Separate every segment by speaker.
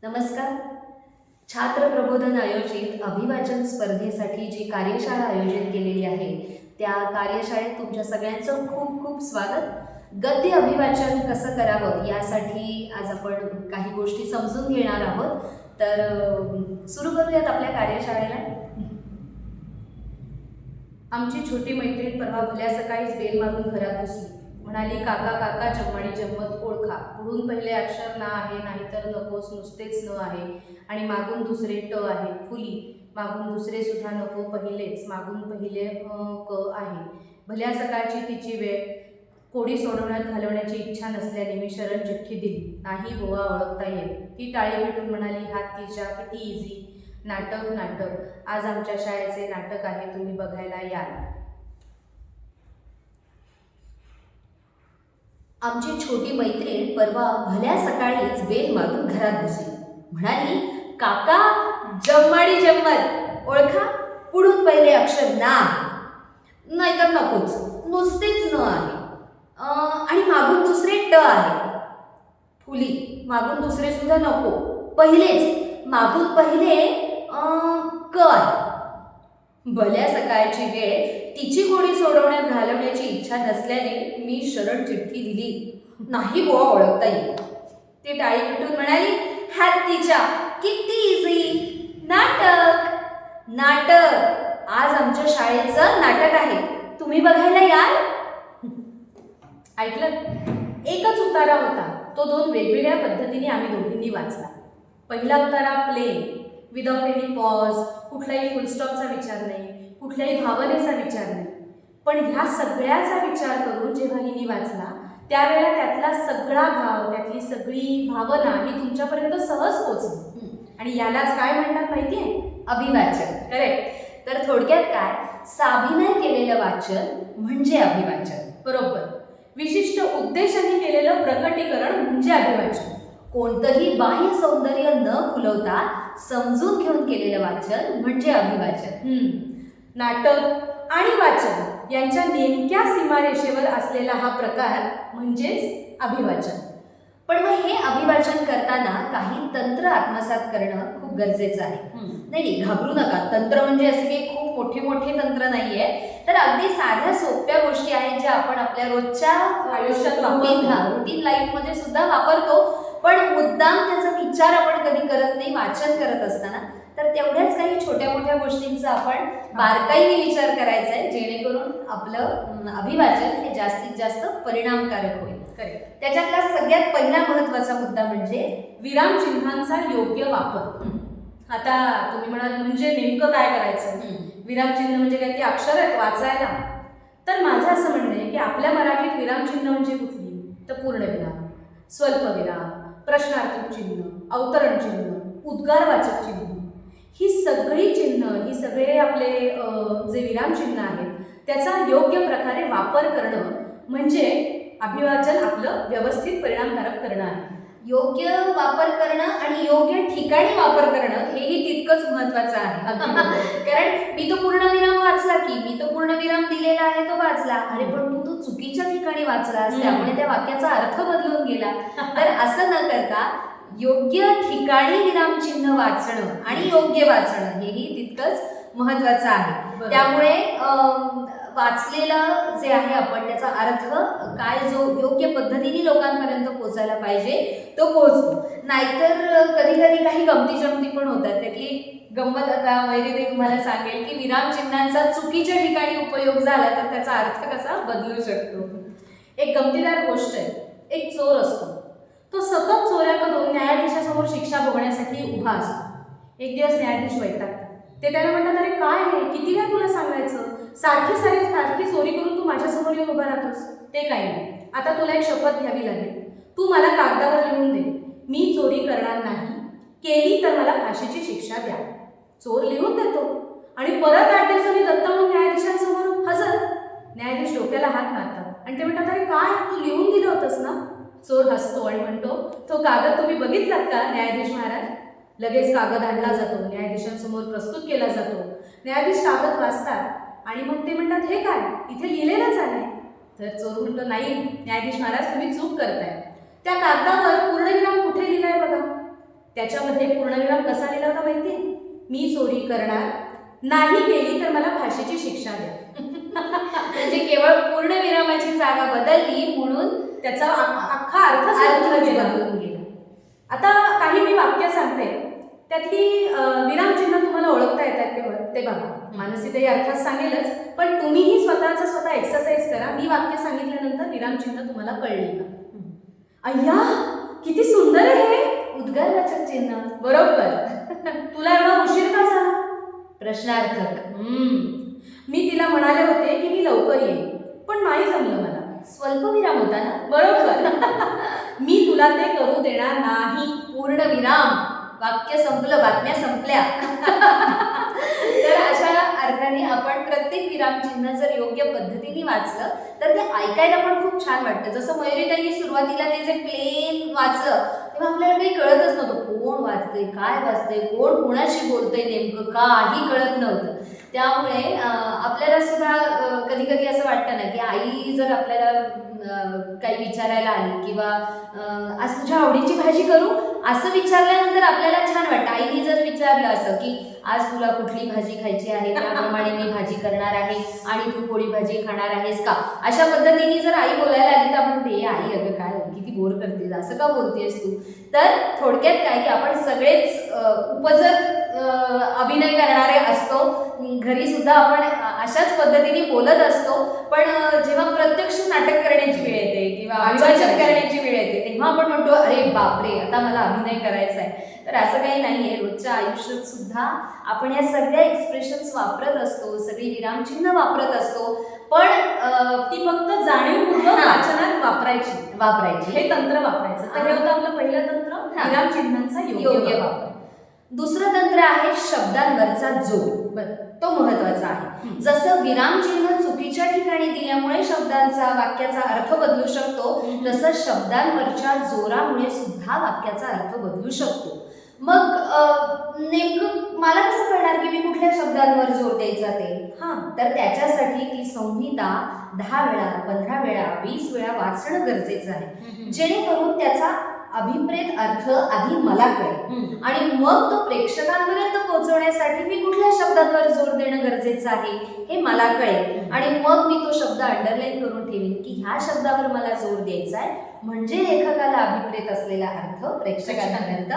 Speaker 1: नमस्कार. छात्र प्रबोधन आयोजित अभिवाचन स्पर्धेसाठी जी कार्यशाळा आयोजित केलेली आहे त्या कार्यशाळेत तुमच्या सगळ्यांचं खूप खूप स्वागत. गद्य अभिवाचन कसं करावं यासाठी आज आपण काही गोष्टी समजून घेणार आहोत. तर सुरू करूयात आपल्या कार्यशाळेला. आमची छोटी मैत्रीण परवा भल्या सकाळीच बेल मारून घरात घुसली. म्हणाली, काका काका जम्माडी जम्मत ओळखा. पुढून पहिले अक्षर ना आहे, नाहीतर नकोस नुसतेच न आहे, आणि मागून दुसरे ट आहे. फुली मागून दुसरे सुद्धा नको, पहिलेच मागून पहिले क आहे. भल्या सकाळची तिची वेळ कोडी सोडवण्यात घालवण्याची इच्छा नसल्याने मी शरण चिठ्ठी दिली. नाही बुवा ओळखता येईल. ती टाळी भेटून म्हणाली, हात तिच्या, किती इझी. नाटक नाटक. आज आमच्या शाळेचे नाटक आहे, तुम्ही बघायला याल. आमची छोटी मैत्रीण परवा भल्या सकाळीच बेल मारून घरात घुसली. म्हणाली, काका जम्माडी जम्मत ओळखा. पुढून पहिले अक्षर ना आहे, नाहीतर नकोच नुसतेच न आहे, आणि मागून दुसरे ट आहे. फुली मागून दुसरे सुद्धा नको, पहिलेच मागून पहिले क आहे. भल्या सकाळची वेळ तिची कोडी सोडवण्यात घालवण्याची इच्छा नसल्याने मी शरण चिठ्ठी दिली. नाही बुवा ओळखता येईल. ती टाळी पिटून म्हणाली, हात तिच्या, किती इझी. नाटक नाटक. आज आमच्या शाळेचं नाटक आहे, तुम्ही बघायला याल. ऐकलं? एकच उतारा होता. तो दोन वेगवेगळ्या पद्धतीने आम्ही दोघींनी वाचला. पहिला उतारा प्लेन, विदाउट एनी पॉज, कुठलाही फुलस्टॉपचा विचार नाही, कुठल्याही भावनेचा विचार नाही. पण ह्या सगळ्याचा विचार करून जेव्हा हिने वाचला त्यावेळेला त्यातला सगळा भाव, त्यातली सगळी भावना ही तुमच्यापर्यंत सहज पोचली. आणि यालाच काय म्हणतात माहितीये? अभिवाचन. करेक्ट. तर थोडक्यात काय, साभिनय केलेलं वाचन म्हणजे अभिवाचन. बरोबर. विशिष्ट उद्देशाने केलेलं प्रकटीकरण म्हणजे अभिवाचन. कोणतंही बाह्य सौंदर्य न खुलवता समजून घेऊन केलेलं वाचन म्हणजे अभिवाचन. नाटक आणि वाचन यांच्या नेमक्या सीमारेषेवर असलेला हा प्रकार म्हणजेच अभिवाचन. पण मग हे अभिवाचन करताना काही तंत्र आत्मसात करणं खूप गरजेचं आहे. नाही, घाबरू नका. तंत्र म्हणजे असे काही खूप मोठे मोठे तंत्र नाहीये. तर अगदी साध्या सोप्या गोष्टी आहेत ज्या आपण आपल्या रोजच्या आयुष्यात रुटीन लाईफमध्ये सुद्धा वापरतो, पण मुद्दाम त्याचा विचार आपण कधी करत नाही वाचन करत असताना. तर तेवढ्याच काही छोट्या मोठ्या गोष्टींचा आपण बारकाईने विचार करायचा आहे, जेणेकरून आपलं अभिवाचन हे जास्तीत जास्त परिणामकारक होईल. करेक्ट. त्याच्यातला सगळ्यात पहिला महत्त्वाचा मुद्दा म्हणजे विरामचिन्हांचा योग्य वापर. आता तुम्ही म्हणाल, म्हणजे नेमकं काय करायचं? विरामचिन्ह म्हणजे काय, ती अक्षर आहेत वाचायला? तर माझं असं म्हणणं आहे की आपल्या मराठीत विरामचिन्ह म्हणजे कुठली? तर पूर्णविराम, स्वल्पविराम, प्रश्नार्थक चिन्ह, अवतरण चिन्ह, उद्गारवाचक चिन्ह, ही सगळी चिन्ह, ही सगळे आपले जे विरामचिन्ह आहेत त्याचा योग्य प्रकारे वापर करणं म्हणजे अभिवाचन आपलं व्यवस्थित परिणामकारक करणं आहे. योग्य वापर करणं आणि योग्य ठिकाणी वापर करणं हेही तितकंच महत्त्वाचं आहे. कारण मी तो पूर्णविराम वाचला की, मी तो पूर्णविराम दिलेला आहे तो वाचला, अरे पण तू तो चुकीच्या ठिकाणी वाचलास, त्यामुळे त्या वाक्याचा अर्थ बदलून गेला. तर असं न करता योग्य ठिकाणी विरामचिन्ह वाचणं आणि योग्य वाचणं हेही तितकंच महत्त्वाचं आहे. त्यामुळे वाचलेलं जे आहे आपण त्याचा अर्थ काय जो योग्य पद्धतीने लोकांपर्यंत पोचायला पाहिजे तो पोचतो. नाहीतर कधी कधी काही गमती जमती पण होतात. त्यातली गंमत आता वैरी तुम्हाला सांगेल की विरामचिन्हांचा चुकीच्या ठिकाणी उपयोग झाला तर त्याचा अर्थ कसा बदलू शकतो. एक गमतीदार गोष्ट आहे. एक चोर असतो. तो सतत चोऱ्या करून न्यायाधीशासमोर शिक्षा भोगण्यासाठी उभा असतो. एक दिवस न्यायाधीश वैतागतात. ते त्याला म्हणतात, अरे काय आहे, किती वेळा तुला सांगायचं, सारखी चोरी करून तू माझ्यासमोर येऊन उभा राहतोस. ते काही नाही, आता तुला एक शपथ घ्यावी लागेल. तू मला कागदावर लिहून दे, मी चोरी करणार नाही, केली तर मला फाशीची शिक्षा द्या. चोर लिहून देतो आणि परत 8 दिवसांनी दत्त म्हणून न्यायाधीशांसमोर हजर. न्यायाधीश डोक्याला हात मारतात आणि ते म्हणतात, अरे काय, तू लिहून दिलं होतंस ना? चोर हसतो आणि म्हणतो, तो कागद तुम्ही बघितलात का न्यायाधीश महाराज? लगेच कागद आणला जातो, न्यायाधीशांसमोर प्रस्तुत केला जातो. न्यायाधीश कागद वाचतात आणि मग ते म्हणतात, हे काय, इथे लिहिलेलंच आहे. तर चोर म्हणतो, नाही न्यायाधीश महाराज, तुम्ही चूक करताय. त्या कागदावर पूर्णविराम कुठे लिहिलाय बघा. त्याच्यामध्ये पूर्णविराम कसा लिहिला होता माहितीये? मी चोरी करणार नाही, केली तर मला फाशीची शिक्षा द्या.
Speaker 2: म्हणजे केवळ पूर्णविरामाची जागा बदलली म्हणून
Speaker 1: त्याचा अख्खा अर्थच
Speaker 2: बदलून गेला.
Speaker 1: आता काही मी वाक्य सांगते, त्यातली विरामचिन्ह तुम्हाला ओळखता येतात ते बघा. मानसीताई अर्थात सांगेलच, पण तुम्हीही स्वतः एक्सरसाइज करा. मी वाक्य सांगितल्यानंतर विरामचिन्ह तुम्हाला कळली का? अय्या किती सुंदर आहे हे.
Speaker 2: उद्गारवाचक चिन्ह.
Speaker 1: बरोबर. तुला एवढा उशीर का झाला?
Speaker 2: प्रश्नार्थक.
Speaker 1: मी तिला म्हणाले होते की मी लवकर येईन, पण नाही जमलं मला.
Speaker 2: स्वल्पविराम होता ना?
Speaker 1: बरोबर. मी तुला ते करू देणार नाही.
Speaker 2: पूर्णविराम. वाक्य संपलं, बातम्या संपल्या. तर अशा अर्थाने आपण प्रत्येक विरामचिन्ह जर योग्य पद्धतीने वाचलं तर ते ऐकायला पण खूप छान वाटतं. जसं मयुरीताईंनी सुरुवातीला ते जे प्लेन वाचलं तेव्हा आपल्याला काही कळतच नव्हतं, कोण वाचतंय, काय वाचतंय, कोण कोणाशी बोलतंय, नेमकं काही कळत नव्हतं. त्यामुळे आपल्याला सुद्धा कधी कधी असं वाटतं ना की आई जर आपल्याला काही विचारायला आली किंवा आज तुझ्या आवडीची भाजी करू असं विचारल्यानंतर आपल्याला छान वाटतं. आईने जर विचारलं असं की आज तुला कुठली भाजी खायची आहे, त्याप्रमाणे मी भाजी करणार आहे आणि तू पोळी भाजी खाणार आहेस का, अशा पद्धतीने जर आई बोलायला आली तर आपण म्हणते आई अगं काय किती बोर करतेस, असं का बोलतेस तू. तर थोडक्यात काय की आपण सगळेच उपजत अभिनय करणारे असतो. घरी सुद्धा आपण अशाच पद्धतीने बोलत असतो, पण जेव्हा प्रत्यक्ष नाटक करण्याची वेळ येते किंवा अभिवाचन करण्याची वेळ येते तेव्हा आपण म्हणतो अरे बापरे आता मला अभिनय करायचा आहे. तर असं काही नाही आहे. रोजच्या आयुष्यात सुद्धा आपण या सगळ्या एक्सप्रेशन्स वापरत असतो, सगळी विरामचिन्ह वापरत असतो, पण
Speaker 1: ती फक्त जाणीवपूर्वक वाचनात वापरायची, हे तंत्र वापरायचं. तर हे होतं आपलं पहिलं तंत्र, विरामचिन्हांचा योग्य वापर.
Speaker 2: दुसरं तंत्र आहे शब्दांवरचा जोर. तो महत्वाचा आहे. जसं विरामचिन्ह चुकीच्या ठिकाणी दिल्यामुळे शब्दांचा वाक्याचा अर्थ बदलू शकतो, तसं शब्दांवरच्या जोरामुळे सुद्धा वाक्याचा अर्थ बदलू शकतो. मग नेमकं मला कसं कळणार की मी कुठल्या शब्दांवर जोर द्यायचा ते? तर त्याच्यासाठी ती संहिता 10 वेळा, 15 वेळा, 20 वेळा वाचणं गरजेचं आहे, जेणेकरून त्याचा अभिप्रेत अर्थ आधी मला कळेल आणि मग तो प्रेक्षकांपर्यंत पोहोचवण्यासाठी मी कुठल्या शब्दांवर जोर देणं गरजेचं आहे हे मला कळेल आणि मग मी तो शब्द अंडरलाईन करून ठेवीन की ह्या शब्दावर मला जोर द्यायचा आहे, म्हणजे लेखकाला अभिप्रेत असलेला अर्थ प्रेक्षकांपर्यंत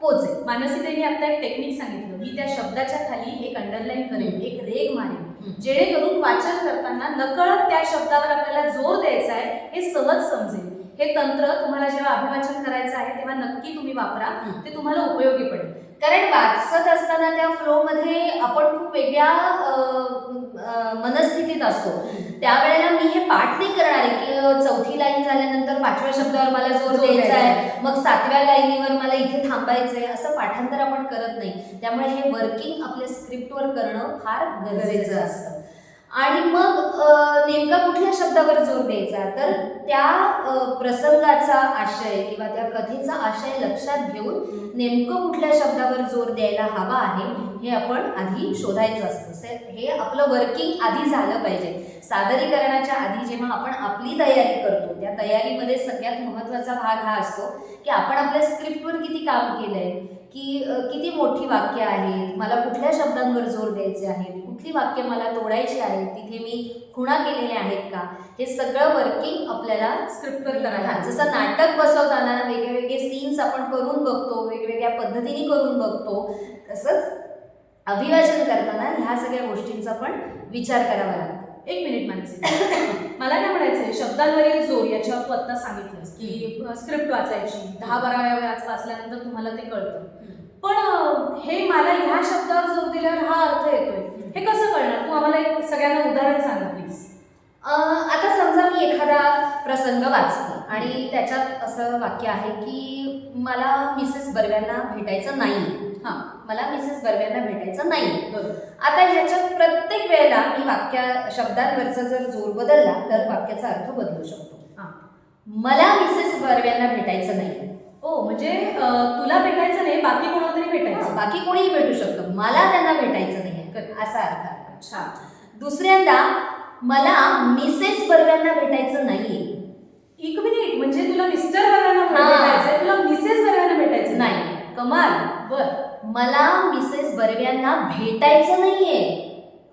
Speaker 2: पोहोचेल.
Speaker 1: मानसीताईंनी आता एक टेक्निक सांगितलं, मी त्या शब्दाच्या खाली एक अंडरलाईन करेन, एक रेघ मारेन, जेणेकरून वाचन करताना नकळत त्या शब्दावर आपल्याला जोर द्यायचा आहे हे सहज समजेल. हे तंत्र तुम्हाला जेव्हा अभिवाचन करायचं आहे तेव्हा नक्की तुम्ही वापरा, ते तुम्हाला उपयोगी पडेल.
Speaker 2: कारण वाचत असताना त्या फ्लोमध्ये आपण खूप वेगळ्या मनस्थितीत असतो. त्यावेळेला मी हे पाठ नाही करणार आहे की 4थी लाईन झाल्यानंतर 5व्या शब्दावर मला जोर द्यायचा आहे, मग 7व्या लाईनीवर मला इथे थांबायचं आहे, असं पाठांतर आपण करत नाही. त्यामुळे हे वर्किंग आपल्या स्क्रिप्टवर करणं फार गरजेचं असतं. आणि मग नेमका कुठल्या शब्दावर जोर द्यायचा, तर त्या प्रसंगाचा आशय किंवा त्या कथेचा आशय लक्षात घेऊन नेमकं कुठल्या शब्दावर जोर द्यायला हवा आहे हे आपण आधी शोधायचं असतं. हे आपलं वर्किंग आधी झालं पाहिजे. सादरीकरणाच्या आधी जेव्हा आपण आपली तयारी करतो त्या तयारीमध्ये सगळ्यात महत्त्वाचा भाग हा असतो की आपण आपल्या स्क्रिप्टवर किती काम केलंय, की किती मोठी वाक्य आहेत, मला कुठल्या शब्दांवर जोर द्यायचे आहेत, कुठली वाक्य मला तोडायची आहेत, तिथे मी खुणा केलेल्या आहेत का, हे सगळं वर्किंग आपल्याला स्क्रिप्टवर करायला. जसं नाटक बसवताना वेगवेगळे सीन्स आपण करून बघतो, वेगवेगळ्या पद्धतीने करून बघतो, तसंच अभिवाचन करताना ह्या सगळ्या गोष्टींचा पण विचार करावा लागतो.
Speaker 1: एक मिनिट मानसी, मला काय म्हणायचंय, शब्दांवरील जोर याच्यावर तू आता सांगितलंस की स्क्रिप्ट वाचायची 10-12 वेळा वाचल्यानंतर तुम्हाला ते कळतं, पण हे मला ह्या शब्दावर जोर दिल्यावर हा अर्थ येतोय हे कसं कळणार? तू आम्हाला एक सगळ्यांना उदाहरण सांग प्लीज.
Speaker 2: आता समजा मी एखादा प्रसंग वाचते आणि त्याच्यात असं वाक्य आहे की मला मिसेस बर्व्यांना भेटायचं नाही. मला मिसेस बर्व्यांना भेटायचं नाही. आता ह्याच्यात प्रत्येक वेळेला मी शब्दांवरचा जर जोर बदलला तर वाक्याचा अर्थ बदलू शकतो. मला मिसेस बर्व्यांना भेटायचं नाही.
Speaker 1: म्हणजे तुला भेटायचं नाही, बाकी कोणाला तरी भेटायचं.
Speaker 2: बाकी कोणीही भेटू शकतं, मला त्यांना भेटायचं नाही असा अर्थ आहे.
Speaker 1: अच्छा.
Speaker 2: दुसऱ्यांदा मला मिसेस बर्व्यांना भेटायचं नाहीये.
Speaker 1: एक मिनिट, म्हणजे तुला मिस्टर बर्व्यांना भेटायचंय, तुला मिसेस बर्व्यांना भेटायचं
Speaker 2: नाही.
Speaker 1: कमाल. बर,
Speaker 2: मला मिसेस बर्व्यांना भेटायचं नाहीये.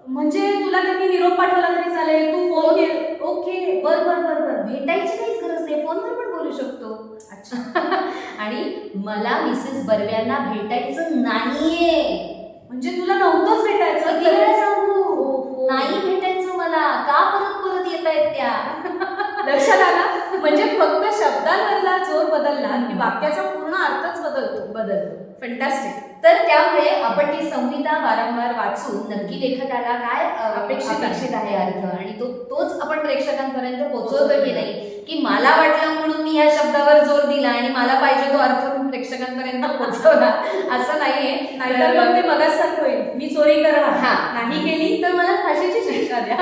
Speaker 1: म्हणजे तुला त्यांनी निरोप पाठवला तरी चालेल, तू फोन केला. ओके, बर बर बर बर.
Speaker 2: भेटायची काहीच गरज नाही, फोनवर पण बोलू शकतो.
Speaker 1: अच्छा.
Speaker 2: आणि मला मिसेस बर्व्यांना भेटायचं नाहीये.
Speaker 1: म्हणजे तुला नव्हतंच भेटायचं.
Speaker 2: किती वेळा सांगू?
Speaker 1: ओहो.
Speaker 2: नाही भेटायचं मला. का परत परत येत आहेत त्या?
Speaker 1: लक्षात आला. म्हणजे फक्त शब्दांवरला जोर बदलला की वाक्याचा पूर्ण अर्थच बदलतो. फॅन्टॅस्टिक.
Speaker 2: तर त्यामुळे आपण ती संहिता वारंवार वाचून नक्की लेखकाला काय अपेक्षित आहे अर्थ, आणि तोच आपण प्रेक्षकांपर्यंत पोहोचवतो की नाही, की मला वाटलं म्हणून मी या शब्दावर जोर दिला आणि मला पाहिजे तो अर्थ प्रेक्षकांपर्यंत पोहोचवला, असं नाहीये.
Speaker 1: नाहीतर मग ते मगासारखं होईल, मी चोरी करणार,
Speaker 2: हा.
Speaker 1: नाही केली तर मला फाशीची शिक्षा द्या.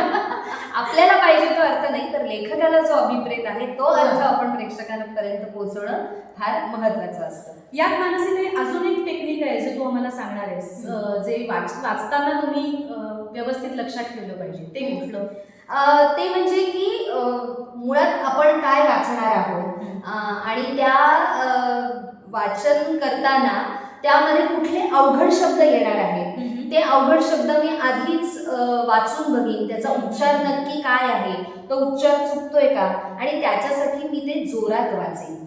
Speaker 2: आपल्याला पाहिजे तो अर्थ नाही, तर लेखकाला जो अभिप्रेत आहे तो अर्थ आपण प्रेक्षकांपर्यंत पोहोचवणं फार महत्वाचं असतं.
Speaker 1: यात मानसीने अजून एक टेक्निक आहे जे तू आम्हाला सांगणार आहेस, जे वाचताना तुम्ही व्यवस्थित लक्षात ठेवलं पाहिजे, ते कुठलं?
Speaker 2: ते म्हणजे की मुळात आपण काय वाचणार आहोत आणि त्या वाचन करताना त्यामध्ये कुठले अवघड शब्द येणार आहेत, ते अवघड शब्द मी आधीच वाचून बघीन, त्याचा उच्चार नक्की काय आहे, तो उच्चार चुकतोय का, आणि त्याच्यासाठी मी ते जोरात वाचेन.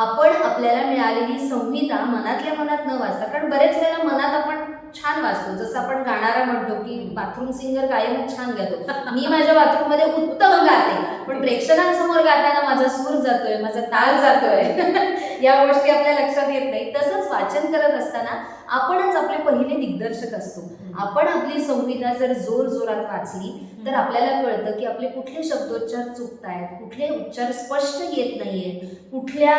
Speaker 2: आपण आपल्याला मिळालेली संहिता मनातल्या मनात न वाचता, कारण बरेच वेळेला मनात आपण छान वाचतो, जसं आपण गाणारा म्हणतो की बाथरूम सिंगर कायमच छान गातो, मी माझ्या बाथरूम मध्ये उत्तम गाते, पण प्रेक्षकांसमोर गाताना माझा सूर जातोय, माझा ताल जातोय, या गोष्टी आपल्या लक्षात येत नाही. तसंच वाचन करत असताना आपणच आपले पहिले दिग्दर्शक असतो. आपण आपली संहिता जर जोर जोरात वाचली तर आपल्याला कळतं की आपले कुठले शब्दोच्चार चुकतायत, कुठले उच्चार स्पष्ट येत नाहीये, कुठल्या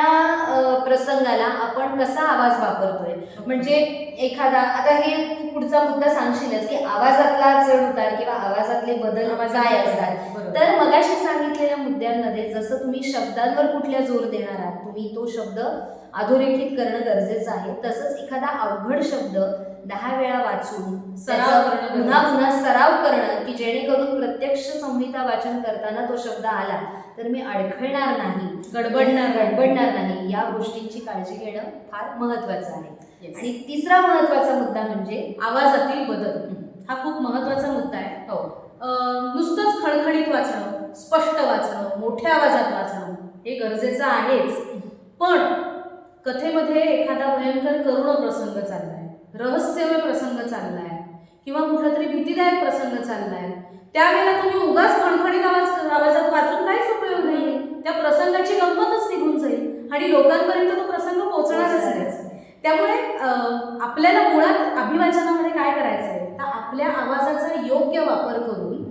Speaker 2: प्रसंगाला आपण कसा आवाज वापरतोय. म्हणजे एखादा, आता हे तू पुढचा मुद्दा सांगशीलच की आवाजातला चढ उतार किंवा आवाजातले बदल काय असतात, तर मगाशी सांगितलेल्या मुद्द्यांमध्ये जसं तुम्ही शब्दांवर कुठल्या जोर देणार आहात, तुम्ही तो शब्द अधोरेखित करणं गरजेचं आहे, तसंच एखादा अवघड शब्द 10 वेळा वाचून पुन्हा पुन्हा सराव करणं, की जेणेकरून प्रत्यक्ष संहिता वाचन करताना तो शब्द आला तर मी अडखळणार नाही, गडबडणार नाही, या गोष्टींची काळजी घेणं फार महत्वाचं आहे. आणि तिसरा महत्वाचा मुद्दा म्हणजे
Speaker 1: आवाजातील बदल. हा खूप महत्वाचा मुद्दा आहे. नुसतंच खणखणीत वाचणं, स्पष्ट वाचणं, मोठ्या आवाजात वाचणं हे गरजेचं आहेच, पण कथेमध्ये एखादा भयंकर करुण प्रसंग चाललाय, रहस्यमय प्रसंग चाललाय किंवा कुठला तरी भीतीदायक प्रसंग चाललाय, त्यावेळेला तुम्ही उगाच खणखणीत आवाजात वाचून काहीच उपयोग नाहीये. त्या प्रसंगाची गंमतच निघून जाईल आणि लोकांपर्यंत तो प्रसंग पोहोचणारच नाही. त्यामुळे आपल्याला मुळात अभिवाचनामध्ये काय करायचं आहे, तर आपल्या आवाजाचा योग्य वापर करून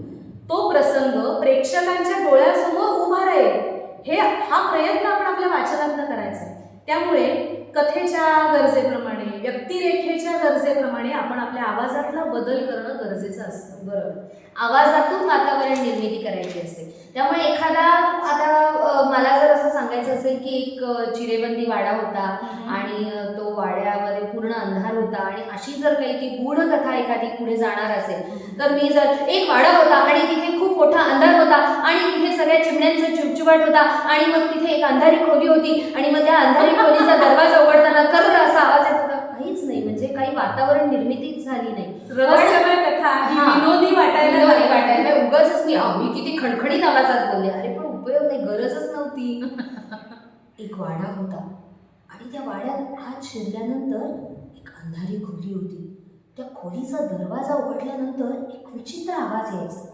Speaker 1: तो प्रसंग प्रेक्षकांच्या डोळ्यासमोर उभा राहील, हा प्रयत्न आपण आपल्या वाचनातनं करायचा आहे. त्यामुळे कथेच्या गरजेप्रमाणे, व्यक्तिरेखेच्या गरजेप्रमाणे आपण आपल्या आवाजातला बदल करणं गरजेचं असतं.
Speaker 2: बरोबर, आवाजातून वातावरण निर्मिती करायची असते. त्यामुळे एखादा, आता मला जर असं सांगायचं असेल की एक चिरेबंदी वाडा होता आणि तो वाड्यामध्ये पूर्ण अंधार होता आणि अशी जर काही ती गूढ कथा एखादी पुढे जाणार असेल, तर मी जर एक वाडा होता आणि तिथे खूप मोठा अंधार होता आणि तिथे सगळ्या चिमण्यांचा चिवचिवाट होता आणि मग तिथे एक अंधारी खोली होती आणि मग त्या अंधारी खोलीचा दरवाजा उघडताना कर्र असा आवाज येत होता, काहीच नाही, म्हणजे काही वातावरण निर्मितीच झाली नाही.
Speaker 1: रहस्यमय कथा, विनोदी वाटायला
Speaker 2: उगाच मी किती खणखणीत आवाजात बोलले, अरे पण उपयोग नाही, गरजच नव्हती. एक वाडा होता आणि त्या वाड्यात आत शिरल्यानंतर एक अंधारी खोली होती. त्या खोलीचा दरवाजा उघडल्यानंतर एक विचित्र आवाज यायचा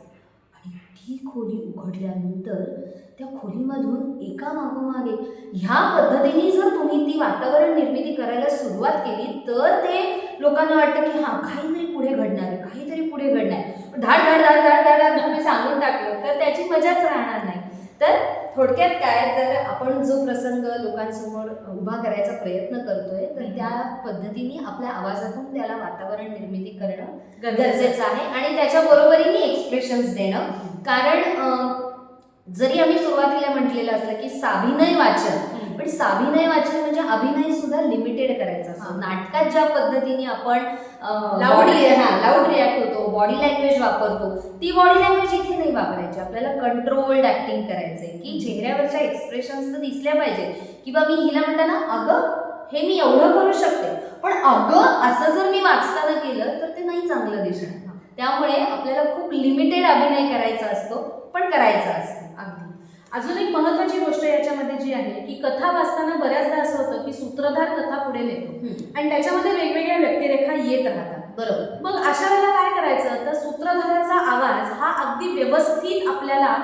Speaker 2: आणि ती खोली उघडल्यानंतर त्या खोलीमधून एका मागोमाग एक, ह्या पद्धतीने जर तुम्ही ती वातावरण निर्मिती करायला सुरुवात केली तर ते लोकांना वाटतं की हां काहीतरी पुढे घडणार आहे, काहीतरी पुढे घडणार आहे. धाड धाड धाड धाड धाड धाड तुम्ही सांगून टाकलं तर त्याची मजाच राहणार नाही. तर थोडक्यात काय, तर आपण जो प्रसंग लोकांसमोर उभा करायचा प्रयत्न करतोय तर त्या पद्धतीने आपल्या आवाजातून त्याला वातावरण निर्मिती करणं गरजेचं आहे आणि त्याच्या बरोबरीने एक्सप्रेशन्स देणं. कारण जरी आम्ही सुरुवातीला म्हटलेलं असलं की साभिनय वाचन, पण साभिनय वाचन ऍक्च्युअली म्हणजे अभिनय सुद्धा लिमिटेड करायचा असतो.
Speaker 1: हा.
Speaker 2: नाटकात ज्या पद्धतीने आपण
Speaker 1: Loud react
Speaker 2: लाऊड रिॲक्ट होतो, बॉडी लँग्वेज वापरतो, ती बॉडी लँग्वेज इथे नाही वापरायची. आपल्याला कंट्रोल्ड ऍक्टिंग करायचंय की चेहऱ्यावरच्या एक्सप्रेशन्स तर दिसल्या पाहिजे. किंवा मी हिला म्हणताना अगं हे मी एवढं करू शकते, पण अगं असं जर मी वाचताना केलं तर ते नाही चांगलं दिसणार. त्यामुळे आपल्याला खूप लिमिटेड अभिनय करायचा असतो, पण करायचा असतो.
Speaker 1: अगदी. अजून एक महत्वाची गोष्ट याच्यामध्ये जी आहे की कथा वाचताना बऱ्याचदा असं होतं की सूत्रधार कथा पुढे नेतो आणि त्याच्यामध्ये वेगवेगळ्या व्यक्तिरेखा येत राहतात.
Speaker 2: बरोबर.
Speaker 1: मग अशा वेळेला काय करायचं तर सूत्रधाराचा आवाज हा अगदी व्यवस्थित आपल्याला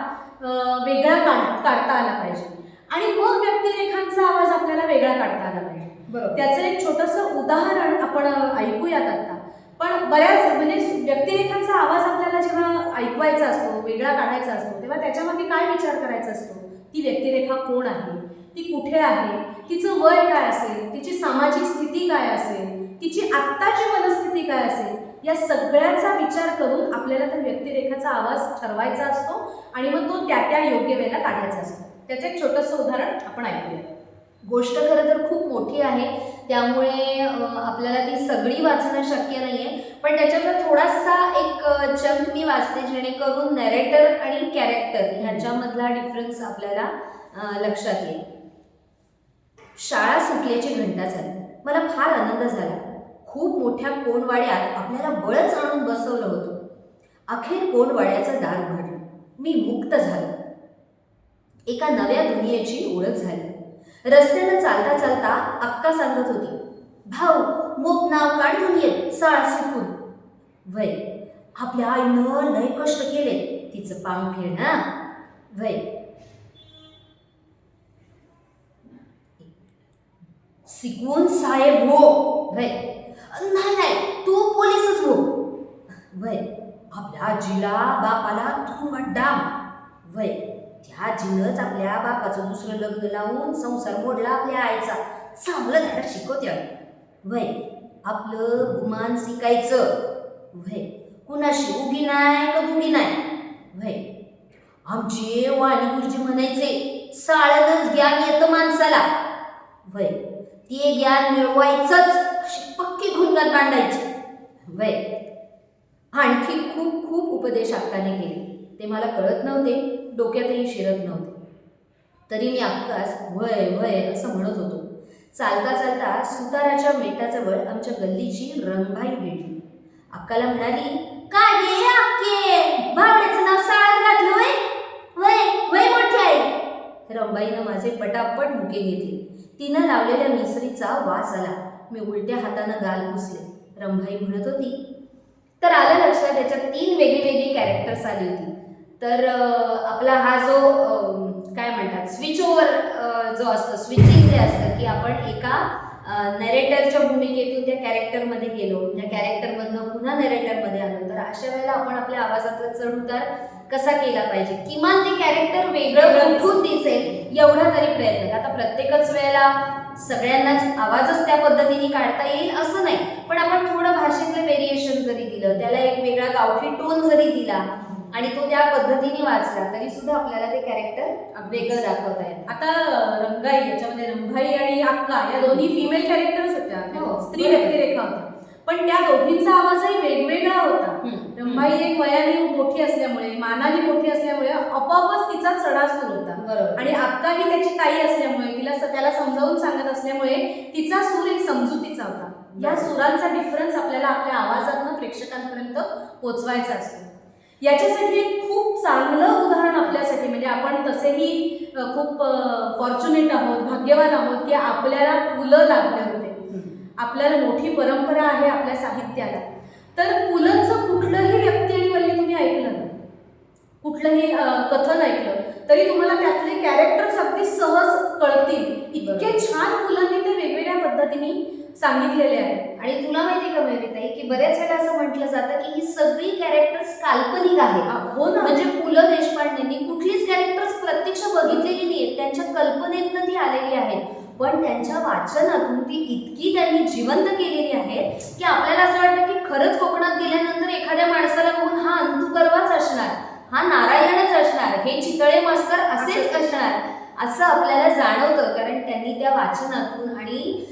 Speaker 1: वेगळा काढता आला पाहिजे आणि मग व्यक्तिरेखांचा आवाज आपल्याला वेगळा काढता आला पाहिजे.
Speaker 2: बरोबर.
Speaker 1: त्याचं एक छोटंसं उदाहरण आपण ऐकूयात आता. पण बऱ्याच म्हणजे व्यक्तिरेखांचा आवाज आपल्याला जेव्हा ऐकवायचा असतो, वेगळा काढायचा असतो, तेव्हा त्याच्यामध्ये काय विचार करायचा असतो? ती व्यक्तिरेखा कोण आहे, ती कुठे आहे, तिचं वय काय असेल, तिची सामाजिक स्थिती काय असेल, तिची आत्ताची मनस्थिती काय असेल, या सगळ्याचा विचार करून आपल्याला त्या व्यक्तिरेखाचा आवाज ठरवायचा असतो आणि मग तो त्या त्या योग्य वेळेला काढायचा असतो. त्याचं एक छोटंसं उदाहरण आपण ऐकूया.
Speaker 2: गोष्ट खरं तर खूप मोठी आहे, त्यामुळे आपल्याला ती सगळी वाचणं शक्य नाहीये. पण त्याच्यातला थोडासा एक चंक मी वाचते, जेणेकरून नॅरेटर आणि कॅरेक्टर ह्यांच्यामधला डिफरन्स आपल्याला लक्षात येईल. शाळा सुटल्याची घंटा झाली. मला फार आनंद झाला. खूप मोठ्या कोणवाड्यात आपल्याला बळच आणून बसवलं होतं. अखेर कोणवाड्याचं दार उघडलं. मी मुक्त झालो. एका नव्या दुनियेची ओळख झाली. रस्त्यानं चालता चालता अक्का सांगत होती, भाऊ मोप नाव काढून ये साळा सुकून. वय आपल्या आईनं लय कष्ट केले, तिचं पांग फेड हा. वय शिकवून साहेब हो. वय नाही नाही तू पोलीसच हो. वय आपल्या आजीला बापाला तुरुंगात डाम. वय त्या आजीनंच आपल्या बापाचं दुसरं लग्न लावून संसार मोडला आपल्या आईचा. चांगलं धडा शिकवत्या. वय आपलं गुमान शिकायचं. वय कुणाशी उगी नाही का दुगी नाही. वय आमचे वाणी गुरुजी म्हणायचे साळ्यानंच ज्ञान येतं माणसाला. वय ते ज्ञान मिळवायचंच अशी पक्की घुंगण बांधायची. वय आणखी खूप खूप उपदेश अक्काने केले. ते मला कळत नव्हते, डोक्यातही शिरत नव्हते. तरी मी अक्कास वय वय असं म्हणत होतो. चालता चालता सुताराच्या मेटाजवळ आमच्या गल्लीची रंगबाई भेटली. अक्काला म्हणाली, काय गे अक्के, भावड्याचं नाव साळ्यात घातलं वय. वय वय मोठी आहे. रंगबाईनं माझे पटापट मुके घेतले. तिनं लावलेल्या मिसरीचा वास आला. मी उलट्या हातानं गाल पुसले. रंगबाई म्हणत होती, तर आलं लक्षात त्याच्यात 3 वेगळी कॅरेक्टर्स आली होती. तर आपला हा जो काय म्हणतात स्विच ओव्हर जो असतो, स्विचिंग जे असतं की आपण एका नॅरेटरच्या भूमिकेतून त्या कॅरेक्टरमध्ये गेलो, त्या कॅरेक्टरमधनं पुन्हा नॅरेटरमध्ये आलो, तर अशा वेळेला आपण आपल्या आवाजातला चढ उतार कसा केला पाहिजे, किमान ते कॅरेक्टर वेगळं उठून दिसेल एवढा तरी प्रयत्न. आता प्रत्येकच वेळेला सगळ्यांनाच आवाजच त्या पद्धतीने काढता येईल असं नाही, पण आपण थोडं भाषेतलं व्हेरिएशन जरी दिलं, त्याला एक वेगळा गावठी टोन जरी दिला आणि तो त्या पद्धतीने वाचला, तरी सुद्धा आपल्याला ते कॅरेक्टर वेगळं दाखवता येईल.
Speaker 1: आता रंगाई याच्यामध्ये रंभाई आणि अक्का या दोन्ही फिमेल कॅरेक्टर्स होत्या, स्त्री व्यक्तिरेखा होत्या, पण त्या दोघींचा आवाजही वेगवेगळा होता. रंभाई एक वयाने मोठी असल्यामुळे, मानाने मोठी असल्यामुळे आपोआपच तिचा चढा सुरू होता आणि अक्का ही त्याची ताई असल्यामुळे, त्याला समजावून सांगत असल्यामुळे तिचा सूर एक समजुतीचा होता. या सुरांचा डिफरन्स आपल्याला आपल्या आवाजातनं प्रेक्षकांपर्यंत पोचवायचा असतो. याच्यासाठी एक खूप चांगलं उदाहरण आपल्यासाठी, म्हणजे आपण तसेही खूप फॉर्च्युनेट आहोत, भाग्यवान आहोत की आपल्याला पुलं लाभले होते. आपल्याला मोठी परंपरा आहे आपल्या साहित्याला. तर पुलंचं कुठलंही व्यक्ती आणि वल्ली तुम्ही ऐकलं ना, कुठलंही कथन ऐकलं तरी तुम्हाला त्यातले कॅरेक्टर्स अगदी सहज कळतील. इतके छान पुलांनी ते वेगवेगळ्या पद्धतीने सांगितलेले आहेत.
Speaker 2: आणि तुला माहिती का मयुरीताई की बऱ्याच वेळा असं म्हटलं जातं की ही सगळी कॅरेक्टर्स काल्पनिक आहेत.
Speaker 1: हो ना,
Speaker 2: म्हणजे पु ल देशपांडेंनी कुठलीच कॅरेक्टर्स प्रत्यक्ष बघितलेली नाहीत, त्यांच्या कल्पनेतनं ती आलेली आहेत, पण त्यांच्या वाचनातून ती इतकी त्यांनी जिवंत केलेली आहे की आपल्याला असं वाटतं की खरंच कोकणात गेल्यानंतर एखाद्या माणसाला बघून हा अंतुकर्वाच असणार, हा नारायणच असणार, हे चितळे मास्तर असेच असणार, असं आपल्याला जाणवतं, कारण त्यांनी त्या वाचनातून आणि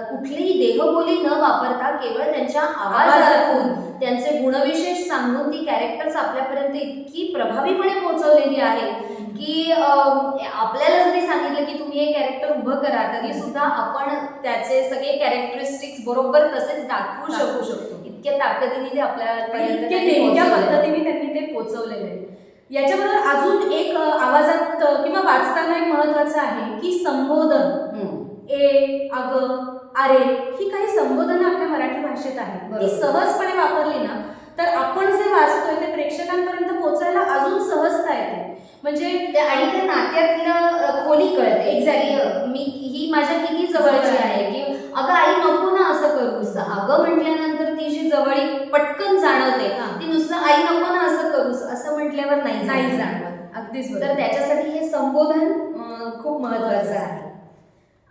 Speaker 2: कुठलीही देहबोली न वापरता केवळ त्यांच्या आवाजातून त्यांचे गुणविशेष सांगून ती कॅरेक्टर्स आपल्यापर्यंत इतकी प्रभावीपणे पोहोचवलेली आहे की आपल्याला जरी सांगितलं की तुम्ही हे कॅरेक्टर उभं करा, तरी सुद्धा आपण त्याचे सगळे कॅरेक्टरिस्टिक्स बरोबर तसेच दाखवू शकतो. इतक्या ताकदीने ते आपल्यापर्यंत
Speaker 1: इतके
Speaker 2: त्यांनी
Speaker 1: नेमक्या
Speaker 2: पोहोचवलंय.
Speaker 1: पद्धतीने त्यांनी ते पोहोचवलेले आहे. याच्याबरोबर अजून एक आवाजात किंवा वाचताना एक महत्वाचं आहे की संबोधन.
Speaker 2: हम्म.
Speaker 1: ए, अग, अरे ही काही संबोधनं आपल्या मराठी भाषेत आहेत. ती
Speaker 2: बरोबर.
Speaker 1: सहजपणे वापरली ना तर आपण जे वाचतोय ते प्रेक्षकांपर्यंत पोहोचायला अजून सहजता येते. म्हणजे
Speaker 2: आणि त्या नात्यातलं खोली कळते.
Speaker 1: Exactly.
Speaker 2: मी ही माझ्या किती जवळची आहे, की अगं आई नको ना असं करूस. अगं म्हटल्यानंतर ती जी जवळीक पटकन जाणवते.
Speaker 1: हा.
Speaker 2: ती नुसतं आई नको ना असं करूस असं म्हटल्यावर नाही
Speaker 1: नाही
Speaker 2: जाणवत.
Speaker 1: जाणवत. अगदीच
Speaker 2: तर
Speaker 1: बरोबर.
Speaker 2: त्याच्यासाठी हे संबोधन खूप महत्वाचं आहे.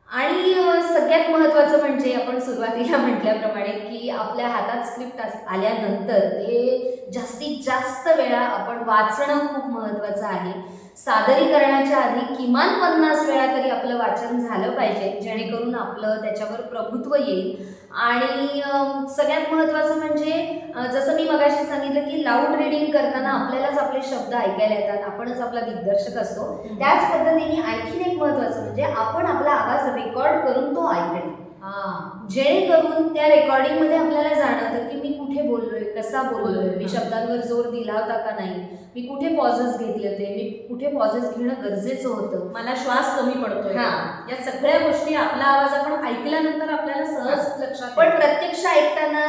Speaker 2: आणि सगळ्यात महत्त्वाचं म्हणजे आपण सुरुवातीला म्हटल्याप्रमाणे की आपल्या हातात स्क्रिप्ट आल्यानंतर ते जास्तीत जास्त वेळा आपण वाचणं खूप महत्त्वाचं आहे. सादरीकरणाच्या आधी किमान 50 वेळा तरी आपलं वाचन झालं पाहिजे, जेणेकरून आपलं त्याच्यावर प्रभुत्व येईल. आणि सगळ्यात महत्त्वाचं म्हणजे जसं मी मगाशी सांगितलं की लाऊड रीडिंग करताना आपल्यालाच आपले शब्द ऐकायला येतात, आपणच आपला दिग्दर्शक असतो. त्याच पद्धतीने आणखीन एक महत्त्वाचं म्हणजे आपण आपला आवाज रेकॉर्ड करून तो ऐकणे, जेणेकरून त्या रेकॉर्डिंगमध्ये आपल्याला जाणवतं की मी कुठे बोललोय, कसा बोललोय, मी शब्दांवर जोर दिला होता का नाही, मी कुठे पॉझेस घेतले होते, मी कुठे पॉझेस घेणं गरजेचं होतं,
Speaker 1: मला श्वास कमी पडतोय.
Speaker 2: हां.
Speaker 1: या सगळ्या गोष्टी आपला आवाज आपण ऐकल्यानंतर आपल्याला सहज लक्षात
Speaker 2: पण
Speaker 1: येतात.
Speaker 2: प्रत्यक्ष ऐकताना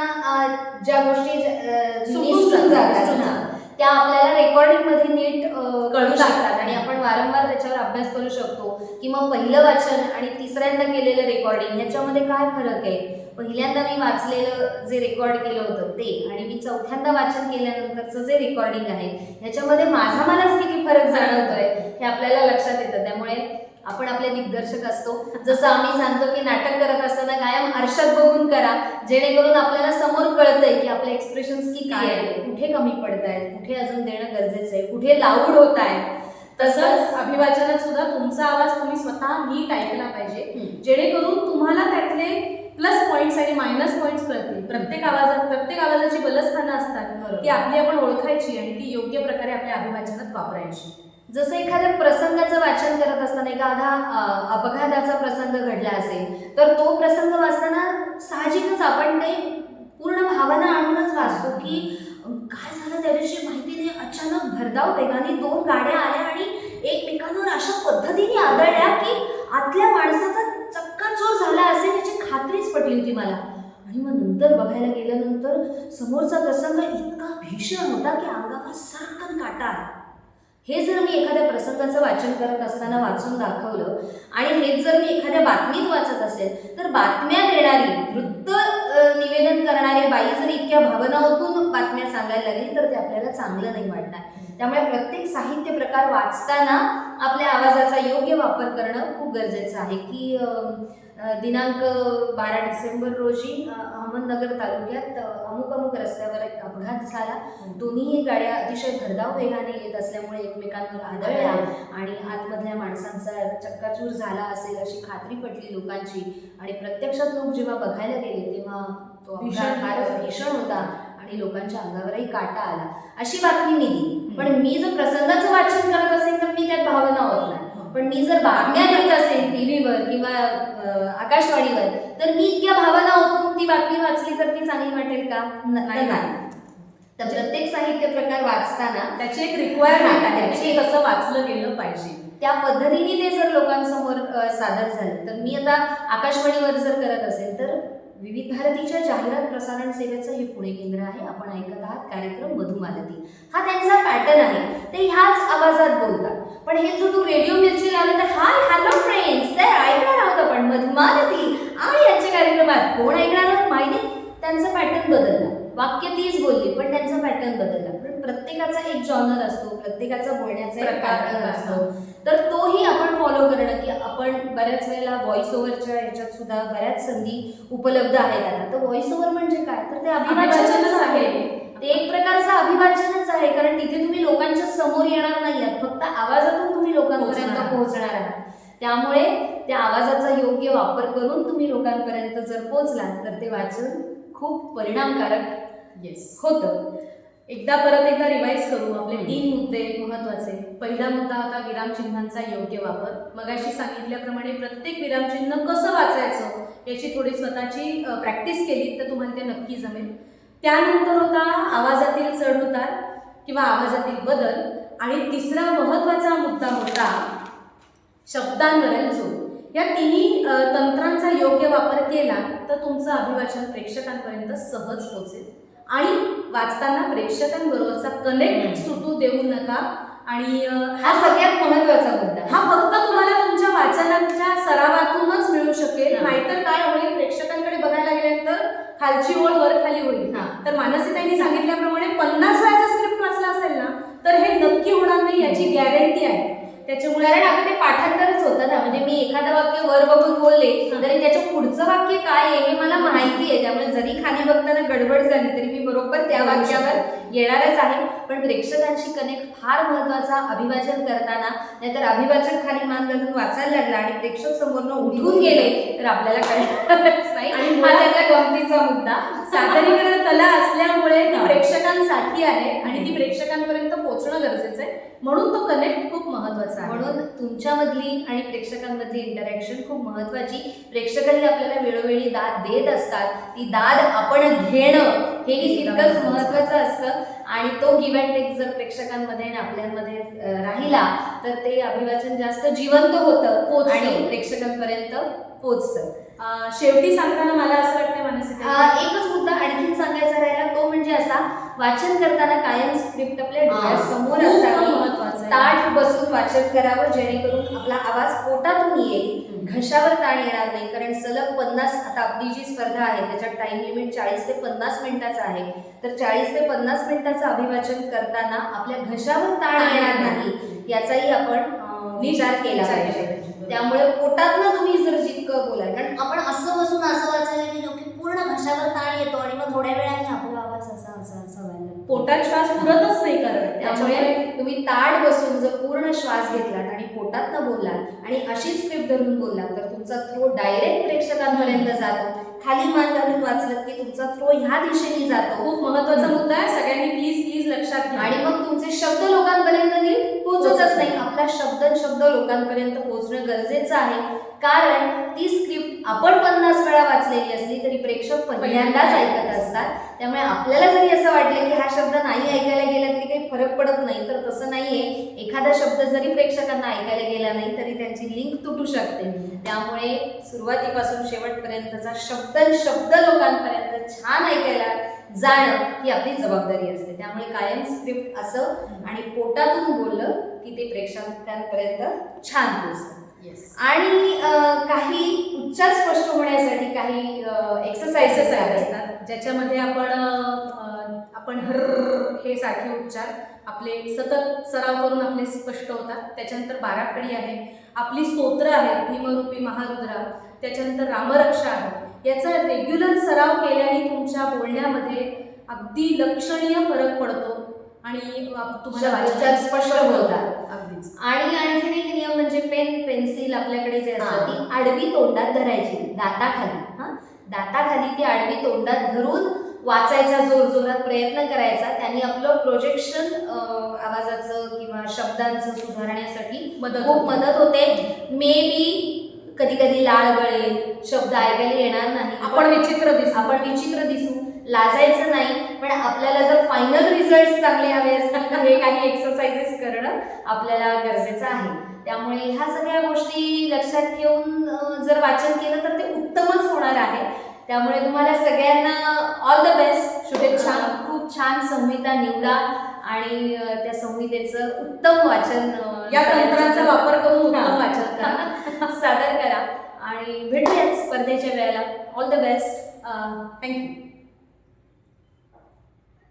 Speaker 2: ज्या गोष्टी
Speaker 1: सुटून
Speaker 2: निसटून जातात
Speaker 1: सुटून
Speaker 2: ना, त्या आपल्याला रेकॉर्डिंगमध्ये नीट कळू
Speaker 1: शकतात.
Speaker 2: शकतात आणि आपण वारंवार त्याच्यावर अभ्यास करू शकतो. किंवा पहिलं वाचन आणि तिसऱ्यांदा केलेलं रेकॉर्डिंग ह्याच्यामध्ये काय फरक आहे, पहिल्यांदा मी वाचलेलं जे रेकॉर्ड केलं होतं ते आणि मी चौथ्यांदा वाचन केल्यानंतरचं जे रेकॉर्डिंग आहे ह्याच्यामध्ये मलाच किती फरक जाणवतोय हे आपल्याला लक्षात येतं. त्यामुळे आपण आपले दिग्दर्शक असतो. जसं आम्ही सांगतो की नाटक करत असताना कायम आरशात बघून करा, जेणेकरून आपल्याला समोर कळतंय की आपले एक्सप्रेशन्स किती आहेत, कुठे कमी पडतायत, कुठे अजून देणं गरजेचं आहे, कुठे लाऊड होत आहे.
Speaker 1: तसंच अभिवाचनात सुद्धा तुमचा आवाज तुम्ही स्वतः नीट ऐकला पाहिजे, जेणेकरून तुम्हाला त्यातले प्लस पॉइंट्स आणि मायनस पॉइंट्स कळतील. प्रत्येक आवाजाची बलस्थानं असतात, ती आपली आपण ओळखायची आणि ती योग्य प्रकारे आपल्या अभिवाचनात वापरायची.
Speaker 2: जसं एखाद्या प्रसंगाचं वाचन करत असताना एखादा अपघाताचा प्रसंग घडला असेल तर तो प्रसंग वाचताना साहजिकच आपण ते पूर्ण भावना आणूनच वाचतो की काय झालं त्या दिवशी माहिती नाही, अचानक भरधाव वेगाने 2 गाड्या आल्या आणि एकमेकांवर अशा पद्धतीने आदळल्या की आतल्या माणसाचा चक्काचूर झाला असेल याची खात्रीच पटली होती मला. आणि मग नंतर बघायला गेल्यानंतर समोरचा प्रसंग इतका भीषण होता की अंगावर सरकन काटा आला. हे जर मी एखाद्या प्रसंगाचं वाचन करत असताना वाचून दाखवलं आणि हेच जर मी एखाद्या बातमीत वाचत असेल तर बातम्या देणारी, वृत्त निवेदन करणारी बाई जर इतक्या भावनातून बातम्या सांगायला लागली तर ते आपल्याला चांगलं नाही वाटणार. त्यामुळे प्रत्येक साहित्य प्रकार वाचताना आपल्या आवाजाचा योग्य वापर करणं खूप गरजेचं आहे. की दिनांक 12 डिसेंबर रोजी अहमदनगर तालुक्यात अमुक रस्त्यावर एक अपघात झाला. दोन्ही गाड्या अतिशय भरधाव वेगाने येत असल्यामुळे एकमेकांवर आदळल्या आणि आतमधल्या माणसांचा चक्काचूर झाला असेल अशी खात्री पटली लोकांची. आणि प्रत्यक्षात लोक जेव्हा बघायला गेले तेव्हा तो अपघात फारच भीषण होता आणि लोकांच्या अंगावरही काटा आला, अशी बातमी मी दिली. पण मी जर प्रसंगाचं वाचन करत असेल तर मी त्यात भावना होत नाही. पण मी जर बातम्या देत असेल टीव्हीवर किंवा आकाशवाणीवर तर मी इतक्या भावना होतून ती बातमी वाचली तर ती चांगली वाटेल का? नाही. तर प्रत्येक साहित्य प्रकार वाचताना
Speaker 1: त्याची एक रिक्वायरमेंट आहे की कसं वाचलं गेलं पाहिजे.
Speaker 2: त्या पद्धतीने ते जर लोकांसमोर सादर झालं तर मी आता आकाशवाणीवर जर करत असेल तर विविध भारतीच्या जाहिरात प्रसारण सेवेचं हे पुणे केंद्र आहे. आपण ऐकत आहात कार्यक्रम मधुमालती. हा त्यांचा पॅटर्न आहे, ते ह्याच आवाजात बोलतात. पण हे जो तू रेडिओ मिरची लावलं तर हाय हॅलो फ्रेंड्स, तर ऐकणार आहोत आपण मधुमालती आणि यांच्या कार्यक्रमात कोण ऐकणार आहोत माहिती. त्यांचा पॅटर्न बदलला, वाक्य तीच बोलली पण त्यांचा पॅटर्न बदलला. पण प्रत्येकाचा एक जॉनर असतो, प्रत्येकाचा बोलण्याचा एक पॅटर्न असतो. तर तोही आपण फॉलो करणं की आपण बऱ्याच वेळेला व्हॉइस ओव्हरच्या ह्याच्यात सुद्धा बऱ्याच संधी उपलब्ध आहेत आता. तर व्हॉइस ओव्हर म्हणजे काय, तर ते अभिवाचनच आहे. ते एक प्रकारचं अभिवाचनच आहे, कारण तिथे तुम्ही लोकांच्या समोर येणार नाही आहात, फक्त आवाजातून तुम्ही लोकांपर्यंत पोहोचणार आहात. त्यामुळे त्या आवाजाचा योग्य वापर करून तुम्ही लोकांपर्यंत जर पोहोचलात तर ते वाचन खूप परिणामकारक
Speaker 1: येस.
Speaker 2: होतं.
Speaker 1: परत एकदा रिवाईज करू आपले 3 मुद्दे महत्त्वाचे. पहिला मुद्दा होता विरामचिन्हांचा योग्य वापर. मगाशी सांगितल्याप्रमाणे प्रत्येक विरामचिन्ह कसं वाचायचं याची थोडी स्वतःची प्रॅक्टिस केली तर तुम्हाला ते नक्की जमेल. त्यानंतर होता आवाजातील चढउतार किंवा आवाजातील बदल. आणि तिसरा महत्त्वाचा मुद्दा होता शब्दांवरील जोर. या तिन्ही तंत्रांचा योग्य वापर केला तर तुमचं अभिवाचन प्रेक्षकांपर्यंत सहज पोहोचेल. आणि वाचताना प्रेक्षकांबरोबरचा कनेक्ट सुटू देऊ नका. आणि
Speaker 2: हा सगळ्यात महत्त्वाचा मुद्दा.
Speaker 1: हा फक्त तुम्हाला तुमच्या वाचनाच्या सरावातूनच मिळू शकेल. नाहीतर काय होईल, प्रेक्षकांकडे बघायला गेल्यानंतर खालची ओळ वर खाली होईल. तर मानसीताईंनी सांगितल्याप्रमाणे 50 वेळाचा स्क्रिप्ट वाचला असेल ना तर हे नक्की होणार नाही याची गॅरंटी आहे. त्याच्यामुळे
Speaker 2: कारण आता ते पाठांतरच होतं ना, म्हणजे मी एखादं वाक्य वर बघून बोलले तरी त्याच्या पुढचं वाक्य काय आहे हे मला माहिती आहे. त्यामुळे जरी खाली बघताना गडबड झाली तरी मी बरोबर त्या वाक्यावर येणारच आहे. पण प्रेक्षकांशी कनेक्ट फार महत्वाचा अभिवाचन करताना. नाहीतर अभिवाचन खाली मान घालून वाचायला लागला आणि प्रेक्षक समोरनं उठून गेले तर आपल्याला कळणारच नाही.
Speaker 1: आणि
Speaker 2: हा त्यातला गमतीचा मुद्दा.
Speaker 1: सादरीकरण कला असल्यामुळे ती प्रेक्षकांसाठी आहे आणि ती प्रेक्षकांपर्यंत पोहोचणं गरजेचं आहे. म्हणून तो कनेक्ट खूप महत्वाचा आहे.
Speaker 2: म्हणून तुमच्यामधली आणि प्रेक्षकांमधली इंटरॅक्शन खूप महत्वाची. प्रेक्षकही आपल्याला वेळोवेळी दाद देत असतात. ती दाद आपण घेणं हेही तितकंच महत्वाचं असतं. आणि तो गिव्ह अँड टेक जर प्रेक्षकांमध्ये आणि आपल्यामध्ये राहिला तर ते अभिवाचन जास्त जिवंत होतं आणि प्रेक्षकांपर्यंत पोचतं.
Speaker 1: शेवटी सांगताना मला असं वाटतं मानसिक
Speaker 2: एकच मुद्दा आणखीन सांगायचा राहिला तो म्हणजे असा, वाचन करताना कायम स्क्रिप्ट आपल्या डोळ्यासमोर असावी. ताठ बसून वाचन करावं जेणेकरून आपला आवाज पोटातून येईल, घशावर ताण येणार नाही. कारण सलग 50 आता आपली जी स्पर्धा आहे त्याच्यात टाइम लिमिट 40 ते 50 मिनिटाचा आहे. तर 40 ते 50 मिनिटाचं अभिवाचन करताना आपल्या घशावर ताण येणार नाही याचाही आपण विचार केला पाहिजे. त्यामुळे पोटातनं तुम्ही जर जितकं बोलाल, कारण आपण असं बसून असं वाचायला गेलो की पूर्ण घशावर ताण येतो आणि मग थोड्या वेळाने आपला आवाज असा असा असा व्हायला
Speaker 1: पोटात श्वास पुरतच नाही करत.
Speaker 2: त्यामुळे तुम्ही ताठ बसून जर पूर्ण श्वास घेतलात आणि पोटातनं बोललात आणि अशी स्क्रिप्ट धरून बोललात तर तुमचा थ्रो डायरेक्ट प्रेक्षकांपर्यंत जातो. खाली मान घालून वाचलं की तुमचा थ्रो ह्या दिशेने जातो.
Speaker 1: खूप महत्वाचा मुद्दा आहे, सगळ्यांनी प्लीज लक्षात घ्या.
Speaker 2: आणि मग तुमचे शब्द लोकांपर्यंत नीट पोहोचतच नाही. आपला शब्द लोकांपर्यंत पोहोचणं गरजेचं आहे. कारण ती स्क्रिप्ट आपण 50 वेळा वाचलेली असली तरी प्रेक्षक पहिल्यांदाच ऐकत असतात. त्यामुळे आपल्याला जरी असं वाटलं की हा शब्द नाही ऐकायला गेला तरी काही फरक पडत नाही, तर तसं नाहीये. एखादा शब्द जरी प्रेक्षकांना ऐकायला गेला नाही तरी त्यांची लिंक तुटू शकते. त्यामुळे सुरुवातीपासून शेवटपर्यंतचा शब्द लोकांपर्यंत छान ऐकायला जाणं ही आपली जबाबदारी असते. त्यामुळे कायम स्क्रिप्ट असं आणि पोटातून बोललं की ते प्रेक्षकांपर्यंत छान पोहोचतं. आणि काही उच्चार स्पष्ट होण्यासाठी काही एक्सरसाइजेस असतात
Speaker 1: ज्याच्यामध्ये आपण हर हे सारखे उच्चार आपले सतत सराव करून आपले स्पष्ट होतात. त्याच्यानंतर बाराखडी आहे, आपली स्तोत्र आहेत, भीमरूपी महारुद्रा, त्याच्यानंतर रामरक्षा आहे. याचा रेग्युलर सराव केल्याने तुमच्या बोलण्यामध्ये अगदी लक्षणीय फरक पडतो आणि तुम्हाला
Speaker 2: उच्चार स्पष्ट होतात.
Speaker 1: अगदीच.
Speaker 2: आणि आणखीन एक नियम म्हणजे पेन्सिल आपल्याकडे जे असतं ती आडवी तोंडात धरायची, दाताखाली. दाताखाली ती आडवी तोंडात धरून वाचायचा, जोरजोरात प्रयत्न करायचा. त्यांनी आपलं प्रोजेक्शन आवाजाचं किंवा शब्दांचं सुधारण्यासाठी खूप मदत होते. मे बी कधी कधी लाळ गळेल, शब्द ऐकायला येणार नाही, आपण विचित्र दिसू, लाजायचं नाही. पण आपल्याला जर फायनल रिझल्ट चांगले हवे असतील तर हे काही एक्सरसाइजेस करणं आपल्याला गरजेचं आहे. त्यामुळे ह्या सगळ्या गोष्टी लक्षात ठेवून जर वाचन केलं तर ते उत्तमच होणार आहे. त्यामुळे तुम्हाला सगळ्यांना ऑल द बेस्ट, शुभेच्छा. खूप छान संहिता निवडा आणि त्या संहितेचं उत्तम वाचन,
Speaker 1: या तंत्राचा वापर करून उत्तम वाचन करा,
Speaker 2: सादर करा आणि भेटूयात स्पर्धेच्या वेळेला. All the best.
Speaker 1: थँक्यू.